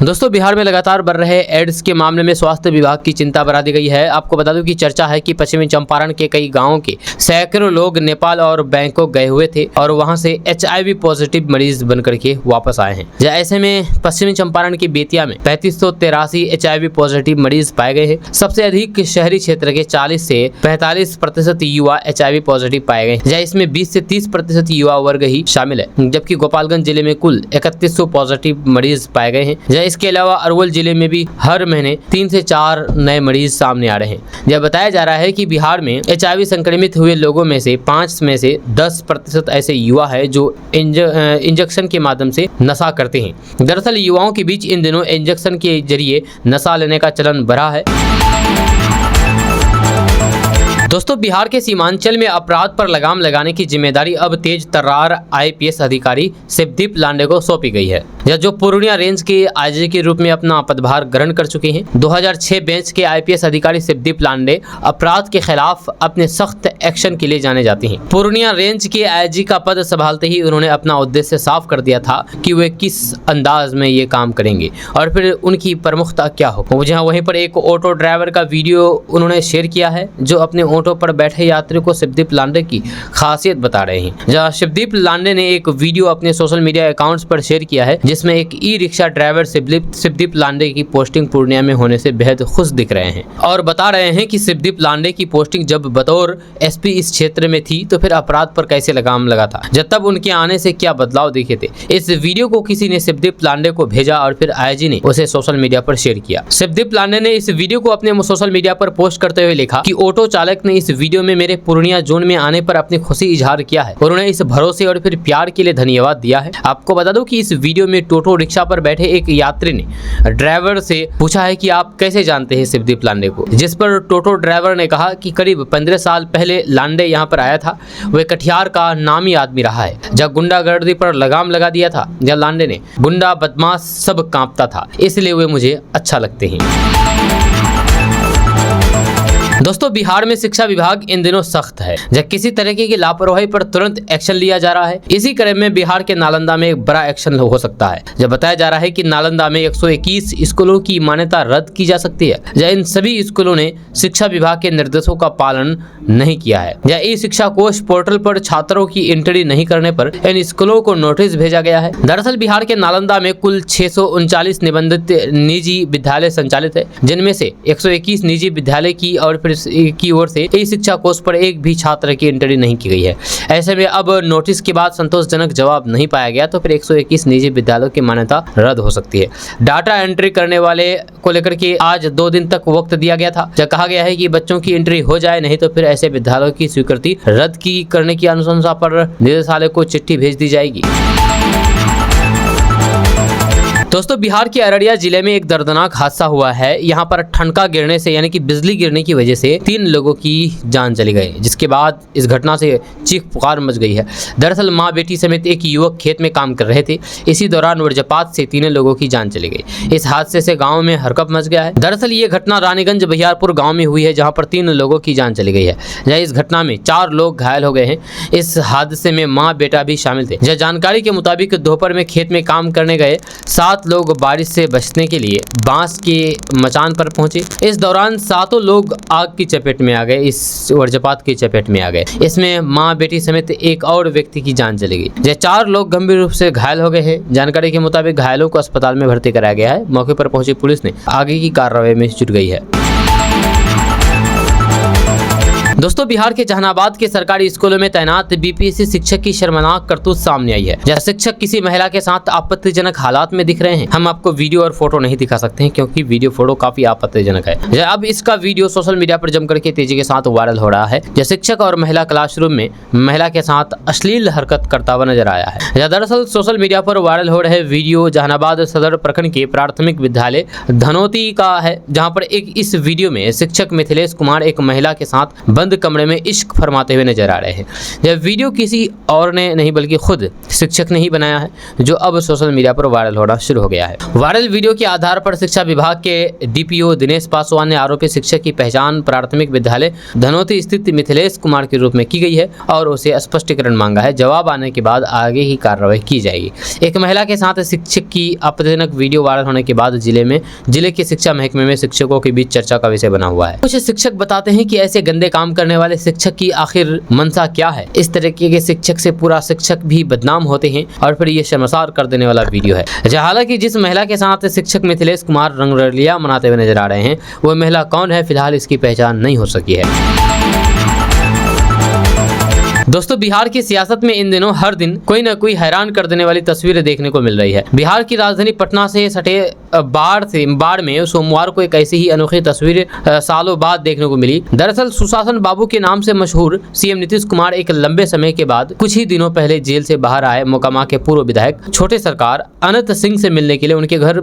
दोस्तों बिहार में लगातार बढ़ रहे एड्स के मामले में स्वास्थ्य विभाग की चिंता बढ़ा दी गई है। आपको बता दूं कि चर्चा है कि पश्चिमी चंपारण के कई गांवों के सैकड़ों लोग नेपाल और बैंकॉक गए हुए थे और वहां से HIV पॉजिटिव मरीज बनकर के वापस आए हैं। ऐसे में पश्चिमी चंपारण की बेतिया में 3583 HIV पॉजिटिव मरीज पाए गए हैं। सबसे अधिक शहरी क्षेत्र के 40 से 45% युवा HIV पॉजिटिव पाए गए, इसमें 20 से 30% युवा वर्ग ही शामिल है। जबकि गोपालगंज जिले में कुल 3100 पॉजिटिव मरीज पाए गए हैं। इसके अलावा अरवल जिले में भी हर महीने 3 से 4 नए मरीज सामने आ रहे हैं। यह बताया जा रहा है कि बिहार में HIV संक्रमित हुए लोगों में से 5 में से 10% ऐसे युवा है जो इंजेक्शन के माध्यम से नशा करते हैं। दरअसल युवाओं के बीच इन दिनों इंजेक्शन के जरिए नशा लेने का चलन बढ़ा है। दोस्तों बिहार के सीमांचल में अपराध पर लगाम लगाने की जिम्मेदारी अब तेज तर्रार IPS अधिकारी शिवदीप लांडे को सौंपी गई है, जो पूर्णिया रेंज के IG के रूप में अपना पदभार ग्रहण कर चुके हैं। 2006 बैच के IPS अधिकारी शिवदीप लांडे अपराध के खिलाफ अपने सख्त एक्शन के लिए जाने जाते हैं। पूर्णिया रेंज के IG का पद संभालते ही उन्होंने अपना उद्देश्य साफ कर दिया था कि वे किस अंदाज में ये काम करेंगे और फिर उनकी प्रमुखता क्या हो। जहाँ वहीं पर एक ऑटो ड्राइवर का वीडियो उन्होंने शेयर किया है जो अपने ऑटो पर बैठे यात्री को शिवदीप लांडे की खासियत बता रहे हैं। जहां शिवदीप लांडे ने एक वीडियो अपने सोशल मीडिया अकाउंट्स पर शेयर किया है जिसमें एक ई-रिक्शा ड्राइवर शिवदीप लांडे की पोस्टिंग पूर्णिया में होने से बेहद खुश दिख रहे हैं और बता रहे हैं कि शिवदीप लांडे की पोस्टिंग जब बतौर SP इस क्षेत्र में थी तो फिर अपराध पर कैसे लगाम लगा था, जब तब उनके आने से क्या बदलाव दिखे थे। इस वीडियो को किसी ने शिवदीप लांडे को भेजा और फिर IG ने उसे सोशल मीडिया पर शेयर किया। शिवदीप लांडे ने इस वीडियो को अपने सोशल मीडिया पर पोस्ट करते हुए लिखा कि ऑटो चालक ने इस वीडियो में मेरे पूर्णिया जोन में आने पर अपनी खुशी इजहार किया है और उन्हें इस भरोसे और फिर प्यार के लिए धन्यवाद दिया है। आपको बता दूं कि इस वीडियो में टोटो रिक्शा पर बैठे एक यात्री ने ड्राइवर से पूछा है कि आप कैसे जानते हैं शिवदीप लांडे को, जिस पर टोटो ड्राइवर ने कहा कि करीब 15 साल पहले लांडे यहाँ पर आया था। वह कटिहार का नामी आदमी रहा है। जब गुंडागर्दी पर लगाम लगा दिया था, जब लांडे ने गुंडा बदमाश सब कांपता था, इसलिए वे मुझे अच्छा लगते हैं। दोस्तों बिहार में शिक्षा विभाग इन दिनों सख्त है, जब किसी तरीके की लापरवाही पर तुरंत एक्शन लिया जा रहा है। इसी क्रम में बिहार के नालंदा में एक बड़ा एक्शन हो सकता है। जब बताया जा रहा है कि नालंदा में 121 स्कूलों की मान्यता रद्द की जा सकती है। जब इन सभी स्कूलों ने शिक्षा विभाग के निर्देशों का पालन नहीं किया है। जब ई शिक्षा कोष पोर्टल पर छात्रों की एंट्री नहीं करने पर इन स्कूलों को नोटिस भेजा गया है। दरअसल बिहार के नालंदा में कुल 639 निबंधित निजी विद्यालय संचालित है, जिनमें से 121 निजी विद्यालय की ओर से ई शिक्षा कोष पर एक भी छात्र की एंट्री नहीं की गई है। ऐसे में अब नोटिस के बाद संतोषजनक जवाब नहीं पाया गया तो फिर 121 निजी विद्यालयों की मान्यता रद्द हो सकती है। डाटा एंट्री करने वाले को लेकर के आज 2 दिन तक वक्त दिया गया था, जब कहा गया है कि बच्चों की एंट्री हो जाए, नहीं तो फिर ऐसे विद्यालयों की स्वीकृति रद्द करने की अनुशंसा पर निदेशालय को चिट्ठी भेज दी जाएगी। दोस्तों बिहार के अररिया जिले में एक दर्दनाक हादसा हुआ है। यहाँ पर ठनका गिरने से यानी कि बिजली गिरने की वजह से 3 लोगों की जान चली गई, जिसके बाद इस घटना से चीख पुकार मच गई है। दरअसल मां बेटी समेत एक युवक खेत में काम कर रहे थे। इसी दौरान वज्रपात से 3 लोगों की जान चली गई। इस हादसे से गाँव में हरकंप मच गया है। दरअसल ये घटना रानीगंज बहियारपुर गाँव में हुई है, जहाँ पर 3 लोगों की जान चली गई है। जहाँ इस घटना में 4 लोग घायल हो गए हैं। इस हादसे में माँ बेटा भी शामिल थे। जहाँ जानकारी के मुताबिक दोपहर में खेत में काम करने गए 7 लोग बारिश से बचने के लिए बांस के मचान पर पहुंचे। इस दौरान 7 लोग आग की चपेट में आ गए, इस वज्रपात की चपेट में आ गए। इसमें मां बेटी समेत एक और व्यक्ति की जान चली गई। ये 4 लोग गंभीर रूप से घायल हो गए हैं। जानकारी के मुताबिक घायलों को अस्पताल में भर्ती कराया गया है। मौके पर पहुंची पुलिस ने आगे की कार्रवाई में जुट गई है। दोस्तों, बिहार के जहानाबाद के सरकारी स्कूलों में तैनात बीपीएससी शिक्षक की शर्मनाक करतूत सामने आई है, जहां शिक्षक किसी महिला के साथ आपत्तिजनक हालात में दिख रहे हैं। हम आपको वीडियो और फोटो नहीं दिखा सकते हैं क्योंकि वीडियो फोटो काफी आपत्तिजनक है। अब इसका वीडियो सोशल मीडिया पर जमकर के तेजी के साथ वायरल हो रहा है। जब शिक्षक और महिला क्लासरूम में महिला के साथ अश्लील हरकत करता हुआ नजर आया है। दरअसल सोशल मीडिया पर वायरल हो रहे वीडियो जहानाबाद सदर प्रखंड के प्राथमिक विद्यालय धनौती का है, जहां पर इस वीडियो में शिक्षक मिथिलेश कुमार एक महिला के साथ बंद कमरे में इश्क फरमाते हुए नजर आ रहे हैं। यह वीडियो किसी और ने नहीं बल्कि खुद शिक्षक ने ही बनाया है, जो अब सोशल मीडिया पर वायरल होना शुरू हो गया है। वायरल वीडियो के आधार पर शिक्षा विभाग के डीपीओ दिनेश पासवान ने आरोपी शिक्षक की पहचान प्राथमिक विद्यालय धनौती स्थित मिथिलेश कुमार के रूप में की गई है और उसे स्पष्टीकरण मांगा है। जवाब आने के बाद आगे ही कार्रवाई की जाएगी। एक महिला के साथ शिक्षक की आपत्तिजनक वीडियो वायरल होने के बाद जिले के शिक्षा महकमे में शिक्षकों के बीच चर्चा का विषय बना हुआ है। कुछ शिक्षक बताते हैं कि ऐसे गंदे काम करने वाले शिक्षक की आखिर मंशा क्या है। इस तरीके के शिक्षक से पूरा शिक्षक भी बदनाम होते हैं और फिर ये शर्मसार कर देने वाला वीडियो है। हालांकि जिस महिला के साथ शिक्षक मिथिलेश कुमार रंगरलिया मनाते हुए नजर आ रहे हैं, वह महिला कौन है, फिलहाल इसकी पहचान नहीं हो सकी है। दोस्तों, बिहार की सियासत में इन दिनों हर दिन कोई न कोई हैरान कर देने वाली तस्वीरें देखने को मिल रही है। बिहार की राजधानी पटना से सटे बाढ़ में सोमवार को एक ऐसी ही अनोखी तस्वीर सालों बाद देखने को मिली। दरअसल सुशासन बाबू के नाम से मशहूर सीएम नीतीश कुमार एक लंबे समय के बाद कुछ ही दिनों पहले जेल से बाहर आए मोकामा के पूर्व विधायक छोटे सरकार अनंत सिंह से मिलने के लिए उनके घर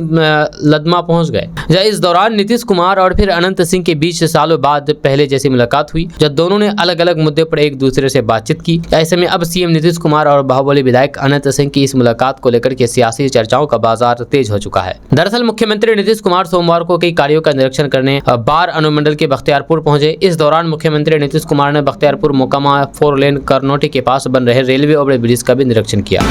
लदमा पहुंच गए। इस दौरान नीतीश कुमार और फिर अनंत सिंह के बीच सालों बाद पहले जैसी मुलाकात हुई, जब दोनों ने अलग अलग मुद्दे पर एक दूसरे से बातचीत की। ऐसे में अब सीएम नीतीश कुमार और बाहुबली विधायक अनंत सिंह की इस मुलाकात को लेकर के सियासी चर्चाओं का बाजार तेज हो चुका है। दरअसल मुख्यमंत्री नीतीश कुमार सोमवार को कई कार्यों का निरीक्षण करने बार अनुमंडल के बख्तियारपुर पहुंचे। इस दौरान मुख्यमंत्री नीतीश कुमार ने बख्तियारपुर मोकामा 4 लेन करनोटी के पास बन रहे रेलवे ओवर ब्रिज का भी निरीक्षण किया।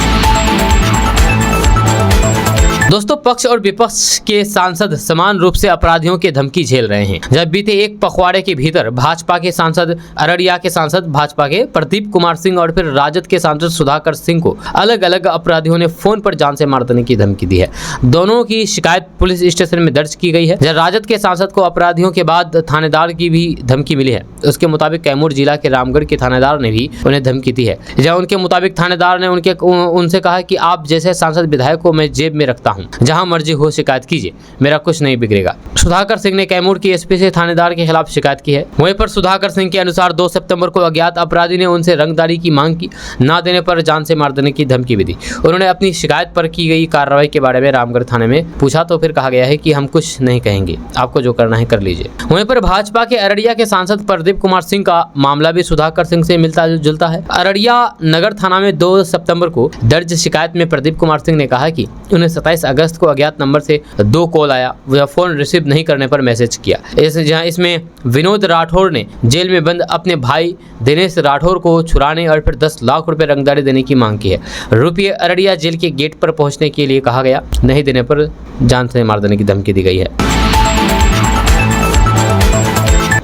दोस्तों, पक्ष और विपक्ष के सांसद समान रूप से अपराधियों की धमकी झेल रहे हैं। जब बीते एक पखवाड़े के भीतर भाजपा के सांसद, अररिया के सांसद भाजपा के प्रदीप कुमार सिंह और फिर राजद के सांसद सुधाकर सिंह को अलग अलग अपराधियों ने फोन पर जान से मार देने की धमकी दी है। दोनों की शिकायत पुलिस स्टेशन में दर्ज की गई है। जब राजद के सांसद को अपराधियों के बाद थानेदार की भी धमकी मिली है। उसके मुताबिक कैमूर जिला के रामगढ़ के थानेदार ने भी उन्हें धमकी दी है। जब उनके मुताबिक थानेदार ने उनसे कहा कि आप जैसे सांसद विधायक को मैं जेब में रखता हूं, जहां मर्जी हो शिकायत कीजिए, मेरा कुछ नहीं बिगड़ेगा। सुधाकर सिंह ने कैमूर की एसपी से थानेदार के खिलाफ शिकायत की है। वहीं पर सुधाकर सिंह के अनुसार 2 सितंबर को अज्ञात अपराधी ने उनसे रंगदारी की मांग की, ना देने पर जान से मार देने की धमकी भी दी। उन्होंने अपनी शिकायत पर की गई कार्रवाई के बारे में रामगढ़ थाने में पूछा तो फिर कहा गया है कि हम कुछ नहीं कहेंगे, आपको जो करना है कर लीजिए। वहीं पर भाजपा के अररिया के सांसद प्रदीप कुमार सिंह का मामला भी सुधाकर सिंह से मिलता जुलता है। अररिया नगर थाना में 2 सितंबर को दर्ज शिकायत में प्रदीप कुमार सिंह ने कहा कि उन्हें 27 अगस्त को अज्ञात नंबर से 2 कॉल आया, वह फोन रिसीव नहीं करने पर मैसेज किया। जहां इसमें विनोद राठौर ने जेल में बंद अपने भाई दिनेश राठौर को छुड़ाने और फिर 10 लाख रुपए रंगदारी देने की मांग की है। रुपये अररिया जेल के गेट पर पहुंचने के लिए कहा गया, नहीं देने पर जान से मार देने की धमकी दी गई है।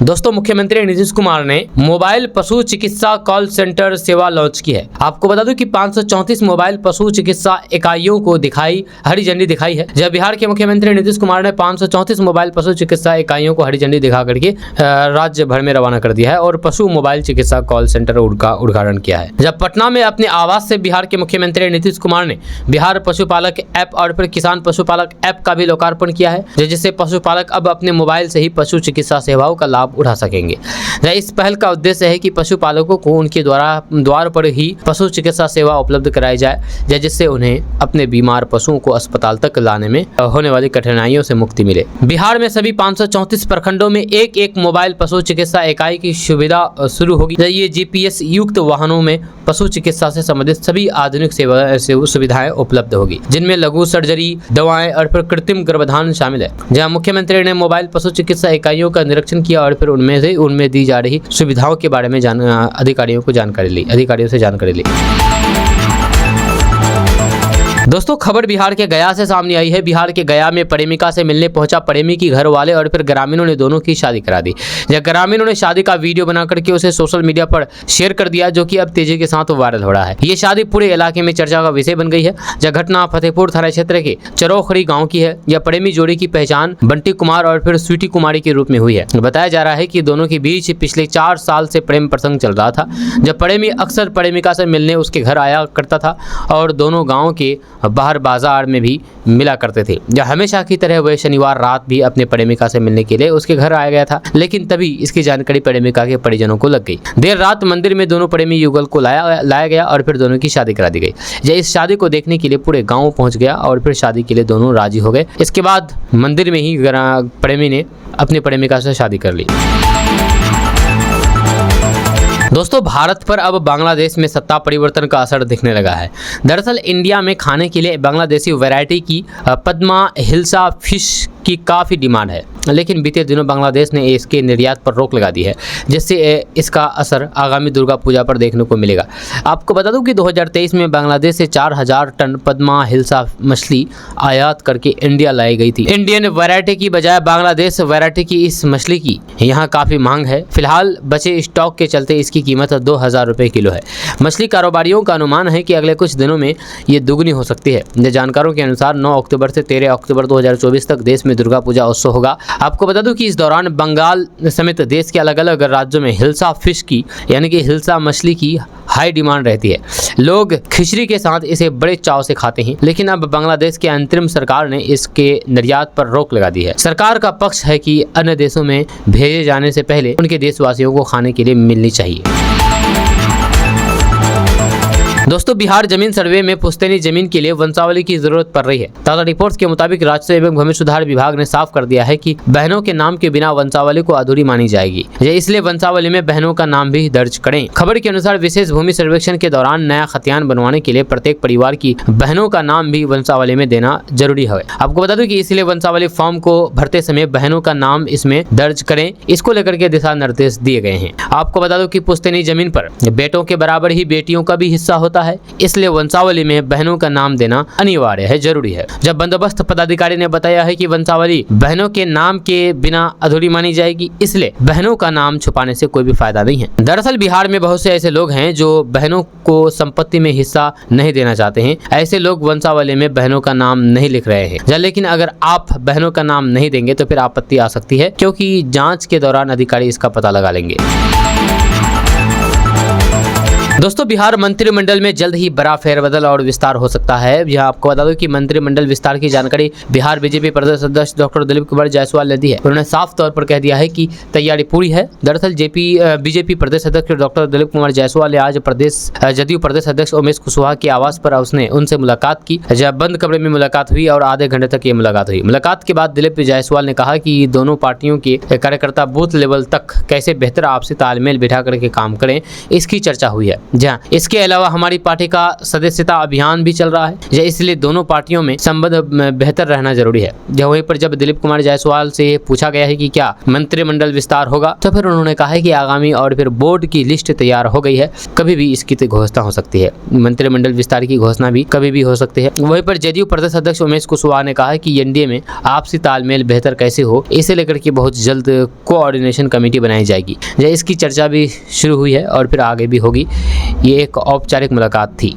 दोस्तों, मुख्यमंत्री नीतीश कुमार ने मोबाइल पशु चिकित्सा कॉल सेंटर सेवा लॉन्च की है। आपको बता दूं कि 534 मोबाइल पशु चिकित्सा इकाइयों को हरी झंडी दिखाई है। जब बिहार के मुख्यमंत्री नीतीश कुमार ने 534 मोबाइल पशु चिकित्सा इकाइयों को हरी झंडी दिखा करके राज्य भर में रवाना कर दिया है और पशु मोबाइल चिकित्सा कॉल सेंटर का उद्घाटन किया है। जब पटना में अपने आवास से बिहार के मुख्यमंत्री नीतीश कुमार ने बिहार पशुपालक ऐप और फिर किसान पशुपालक ऐप का भी लोकार्पण किया है, जिससे पशुपालक अब अपने मोबाइल से ही पशु चिकित्सा सेवाओं का लाभ उठा सकेंगे। इस पहल का उद्देश्य है कि पशुपालकों को उनके द्वार पर ही पशु चिकित्सा सेवा उपलब्ध कराई जाए, जिससे उन्हें अपने बीमार पशुओं को अस्पताल तक लाने में होने वाली कठिनाइयों से मुक्ति मिले। बिहार में सभी 534 प्रखंडों में एक मोबाइल पशु चिकित्सा इकाई की सुविधा शुरू होगी। ये जीपीएस युक्त वाहनों में पशु चिकित्सा से संबंधित सभी आधुनिक सुविधाएं उपलब्ध होगी, जिनमें लघु सर्जरी, दवाएं और फिर कृत्रिम गर्भाधान शामिल है। जहां मुख्यमंत्री ने मोबाइल पशु चिकित्सा इकाइयों का निरीक्षण किया और फिर उनमें दी जा रही सुविधाओं के बारे में अधिकारियों से जानकारी ली। दोस्तों खबर बिहार के गया से सामने आई है। बिहार के गया में प्रेमिका से मिलने पहुंचा प्रेमी की घर वाले और फिर ग्रामीणों ने दोनों की शादी करा दी। जब ग्रामीणों ने शादी का वीडियो बना करके उसे सोशल मीडिया पर शेयर कर दिया, जो कि अब तेजी के साथ वायरल हो रहा है। ये शादी पूरे इलाके में चर्चा का विषय बन गई है। यह घटना फतेहपुर थाना क्षेत्र के चरौखड़ी गाँव की है। यह प्रेमी जोड़ी की पहचान बंटी कुमार और फिर स्वीटी कुमारी के रूप में हुई है। बताया जा रहा है कि दोनों के बीच पिछले 4 साल से प्रेम प्रसंग चल रहा था। जब प्रेमी अक्सर प्रेमिका से मिलने उसके घर आया करता था और दोनों गाँव के बाहर बाजार में भी मिला करते थे। या हमेशा की तरह वह शनिवार रात भी अपने प्रेमिका से मिलने के लिए उसके घर आया गया था, लेकिन तभी इसकी जानकारी प्रेमिका के परिजनों को लग गई। देर रात मंदिर में दोनों प्रेमी युगल को लाया गया और फिर दोनों की शादी करा दी गई। यह इस शादी को देखने के लिए पूरे गांव पहुंच गया और फिर शादी के लिए दोनों राजी हो गए। इसके बाद मंदिर में ही प्रेमी ने अपनी प्रेमिका से शादी कर ली। दोस्तों भारत पर अब बांग्लादेश में सत्ता परिवर्तन का असर दिखने लगा है। दरअसल इंडिया में खाने के लिए बांग्लादेशी वैरायटी की पद्मा हिल्सा फिश की काफ़ी डिमांड है, लेकिन बीते दिनों बांग्लादेश ने इसके निर्यात पर रोक लगा दी है, जिससे इसका असर आगामी दुर्गा पूजा पर देखने को मिलेगा। आपको बता दूं कि 2023 में बांग्लादेश से 4000 टन पद्मा हिल्सा मछली आयात करके इंडिया लाई गई थी। इंडियन वैरायटी की बजाय बांग्लादेश वैरायटी की इस मछली की यहाँ काफ़ी मांग है। फिलहाल बचे स्टॉक के चलते इसकी कीमत 2000 रुपये किलो है। मछली कारोबारियों का अनुमान है कि अगले कुछ दिनों में ये दुगनी हो सकती है। जानकारों के अनुसार 9 अक्टूबर से 13 अक्टूबर 2024 तक देश में दुर्गा पूजा उत्सव होगा। आपको बता दूं कि इस दौरान बंगाल समेत देश के अलग अलग राज्यों में हिल्सा फिश की यानी कि हिल्सा मछली की हाई डिमांड रहती है। लोग खिचड़ी के साथ इसे बड़े चाव से खाते हैं, लेकिन अब बांग्लादेश के अंतरिम सरकार ने इसके निर्यात पर रोक लगा दी है। सरकार का पक्ष है कि अन्य देशों में भेजे जाने से पहले उनके देशवासियों को खाने के लिए मिलनी चाहिए। दोस्तों बिहार जमीन सर्वे में पुश्तैनी जमीन के लिए वंशावली की जरूरत पड़ रही है। ताज़ा रिपोर्ट्स के मुताबिक राजस्व एवं भूमि सुधार विभाग ने साफ कर दिया है कि बहनों के नाम के बिना वंशावली को अधूरी मानी जाएगी। इसलिए वंशावली में बहनों का नाम भी दर्ज करें। खबर के अनुसार विशेष भूमि सर्वेक्षण के दौरान नया खतियान बनवाने के लिए प्रत्येक परिवार की बहनों का नाम भी वंशावली में देना जरूरी है। आपको बता दूं कि इसलिए वंशावली फॉर्म को भरते समय बहनों का नाम इसमें दर्ज करें। इसको लेकर के दिशा निर्देश दिए गए हैं। आपको बता दूं कि पुश्तैनी जमीन पर बेटों के बराबर ही बेटियों का भी हिस्सा होता है, इसलिए वंशावली में बहनों का नाम देना अनिवार्य है, जरूरी है। जब बंदोबस्त पदाधिकारी ने बताया है कि वंशावली बहनों के नाम के बिना अधूरी मानी जाएगी, इसलिए बहनों का नाम छुपाने से कोई भी फायदा नहीं है। दरअसल बिहार में बहुत से ऐसे लोग हैं जो बहनों को संपत्ति में हिस्सा नहीं देना चाहते हैं। ऐसे लोग वंशावली में बहनों का नाम नहीं लिख रहे हैं। लेकिन अगर आप बहनों का नाम नहीं देंगे तो फिर आपत्ति आ सकती है, क्योंकि जांच के दौरान अधिकारी इसका पता लगा लेंगे। दोस्तों बिहार मंत्रिमंडल में जल्द ही बड़ा फेरबदल और विस्तार हो सकता है। यहां आपको बता दूं कि मंत्रिमंडल विस्तार की जानकारी बिहार बीजेपी प्रदेश अध्यक्ष डॉक्टर दिलीप कुमार जायसवाल ने दी है। उन्होंने साफ तौर पर कह दिया है कि तैयारी पूरी है। दरअसल बीजेपी प्रदेश अध्यक्ष डॉक्टर दिलीप कुमार जायसवाल ने आज जदयू प्रदेश अध्यक्ष उमेश कुशवाहा के आवास पर उनसे मुलाकात की। जब बंद कमरे में मुलाकात हुई और आधे घंटे तक ये मुलाकात हुई। मुलाकात के बाद दिलीप जायसवाल ने कहा कि दोनों पार्टियों के कार्यकर्ता बूथ लेवल तक कैसे बेहतर आपसी तालमेल बिठा करके काम करें, इसकी चर्चा हुई है। जहाँ इसके अलावा हमारी पार्टी का सदस्यता अभियान भी चल रहा है, इसलिए दोनों पार्टियों में संबंध बेहतर रहना जरूरी है। वहीं पर जब दिलीप कुमार जायसवाल से पूछा गया है कि क्या मंत्रिमंडल विस्तार होगा, तो फिर उन्होंने कहा है कि आगामी और फिर बोर्ड की लिस्ट तैयार हो गई है, कभी भी इसकी घोषणा हो सकती है। मंत्रिमंडल विस्तार की घोषणा भी कभी भी हो सकती है। वहीं पर जदयू प्रदेश अध्यक्ष उमेश कुशवाहा ने कहा है कि एनडीए में आपसी तालमेल बेहतर कैसे हो, इसे लेकर के बहुत जल्द कोऑर्डिनेशन कमेटी बनाई जाएगी। इसकी चर्चा भी शुरू हुई है और फिर आगे भी होगी। ये एक औपचारिक मुलाकात थी।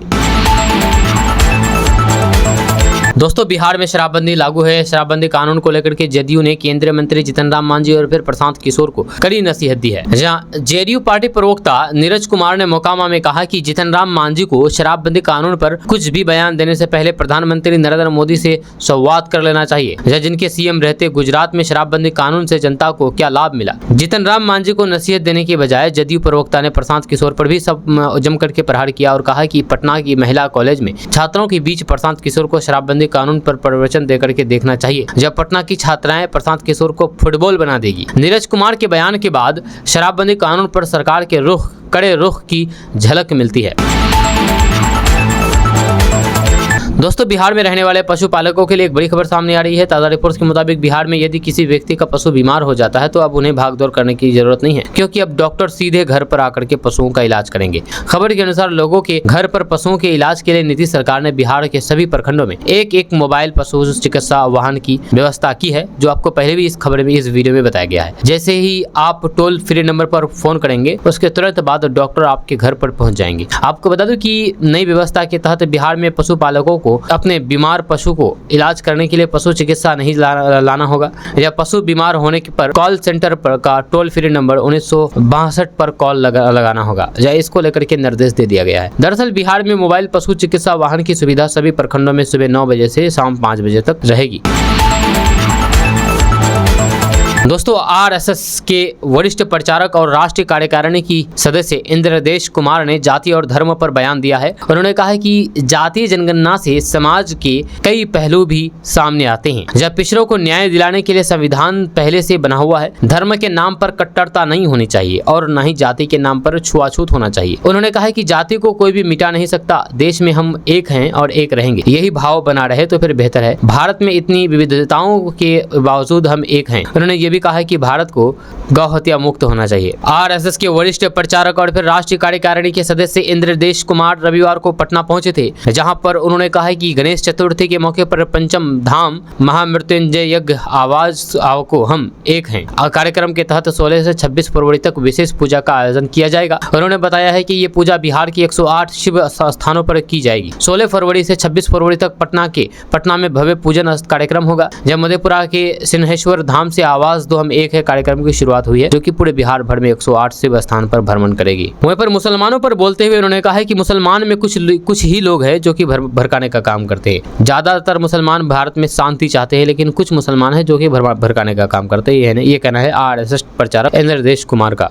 दोस्तों बिहार में शराबबंदी लागू है। शराबबंदी कानून को लेकर के जदयू ने केंद्रीय मंत्री जीतन राम मांझी और फिर प्रशांत किशोर को कड़ी नसीहत दी है। जहां जेडीयू पार्टी प्रवक्ता नीरज कुमार ने मोकामा में कहा कि जीतन राम मांझी को शराबबंदी कानून पर कुछ भी बयान देने से पहले प्रधानमंत्री नरेंद्र मोदी से संवाद कर लेना चाहिए। जिनके सीएम रहते गुजरात में शराबबंदी कानून से जनता को क्या लाभ मिला। जीतन राम मांझी को नसीहत देने के बजाय जदयू प्रवक्ता ने प्रशांत किशोर पर भी जम करके प्रहार किया और कहा कि पटना की महिला कॉलेज में छात्रों के बीच प्रशांत किशोर को शराबबंदी कानून पर प्रवचन देकर के देखना चाहिए, जब पटना की छात्राएं प्रशांत किशोर को फुटबॉल बना देगी। नीरज कुमार के बयान के बाद शराबबंदी कानून पर सरकार के कड़े रुख की झलक मिलती है। दोस्तों, बिहार में रहने वाले पशुपालकों के लिए एक बड़ी खबर सामने आ रही है। ताज़ा रिपोर्ट्स के मुताबिक बिहार में यदि किसी व्यक्ति का पशु बीमार हो जाता है तो अब उन्हें भागदौड़ करने की जरूरत नहीं है, क्योंकि अब डॉक्टर सीधे घर पर आकर के पशुओं का इलाज करेंगे। खबर के अनुसार लोगों के घर पर पशुओं के इलाज के लिए नीतीश सरकार ने बिहार के सभी प्रखंडों में एक मोबाइल पशु चिकित्सा वाहन की व्यवस्था की है, जो आपको पहले भी इस खबर में, इस वीडियो में बताया गया है। जैसे ही आप टोल फ्री नंबर पर फोन करेंगे, उसके तुरंत बाद डॉक्टर आपके घर पर पहुंच जाएंगे। आपको बता दूं कि नई व्यवस्था के तहत बिहार में पशुपालकों को अपने बीमार पशु को इलाज करने के लिए पशु चिकित्सा नहीं लाना होगा, या पशु बीमार होने पर कॉल सेंटर पर का टोल फ्री नंबर 1962 पर कॉल लगाना होगा, या इसको लेकर के निर्देश दे दिया गया है। दरअसल बिहार में मोबाइल पशु चिकित्सा वाहन की सुविधा सभी प्रखंडों में सुबह 9 बजे से शाम 5 बजे तक रहेगी। दोस्तों, आरएसएस के वरिष्ठ प्रचारक और राष्ट्रीय कार्यकारिणी की सदस्य इंद्रदेश कुमार ने जाति और धर्म पर बयान दिया है। उन्होंने कहा है कि जातीय जनगणना से समाज के कई पहलू भी सामने आते हैं। जब पिछड़ों को न्याय दिलाने के लिए संविधान पहले से बना हुआ है, धर्म के नाम पर कट्टरता नहीं होनी चाहिए और न ही जाति के नाम पर छुआछूत होना चाहिए। उन्होंने कहा है कि जाति को कोई भी मिटा नहीं सकता, देश में हम एक हैं और एक रहेंगे। यही भाव बना रहे तो फिर बेहतर है। भारत में इतनी विविधताओं के बावजूद हम एक हैं। उन्होंने ये कहा है कि भारत को गौ हत्या मुक्त होना चाहिए। आरएसएस के वरिष्ठ प्रचारक और फिर राष्ट्रीय कार्यकारिणी के सदस्य इंद्रदेश कुमार रविवार को पटना पहुंचे थे, जहां पर उन्होंने कहा है कि गणेश चतुर्थी के मौके पर पंचम धाम महामृत्युंजय यज्ञ आवाज को हम एक हैं कार्यक्रम के तहत 16 से 26 फरवरी तक विशेष पूजा का आयोजन किया जाएगा। उन्होंने बताया है कि ये पूजा बिहार की 108 शिव स्थानों पर की जाएगी। 16 फरवरी से 26 फरवरी तक पटना में भव्य पूजन कार्यक्रम होगा। जब मधेपुरा के सिंहेश्वर धाम से आवाज दो हम एक है कार्यक्रम की शुरुआत हुई है, जो कि पूरे बिहार भर में 108 शिव स्थान पर भ्रमण करेगी। वहीं पर मुसलमानों पर बोलते हुए उन्होंने कहा है कि मुसलमान में कुछ ही लोग हैं जो कि भड़काने का काम करते हैं। ज्यादातर मुसलमान भारत में शांति चाहते हैं, लेकिन कुछ मुसलमान हैं जो कि भड़काने का काम करते हैं। ये कहना है आरएसएस प्रचारक इंद्रदेश कुमार का।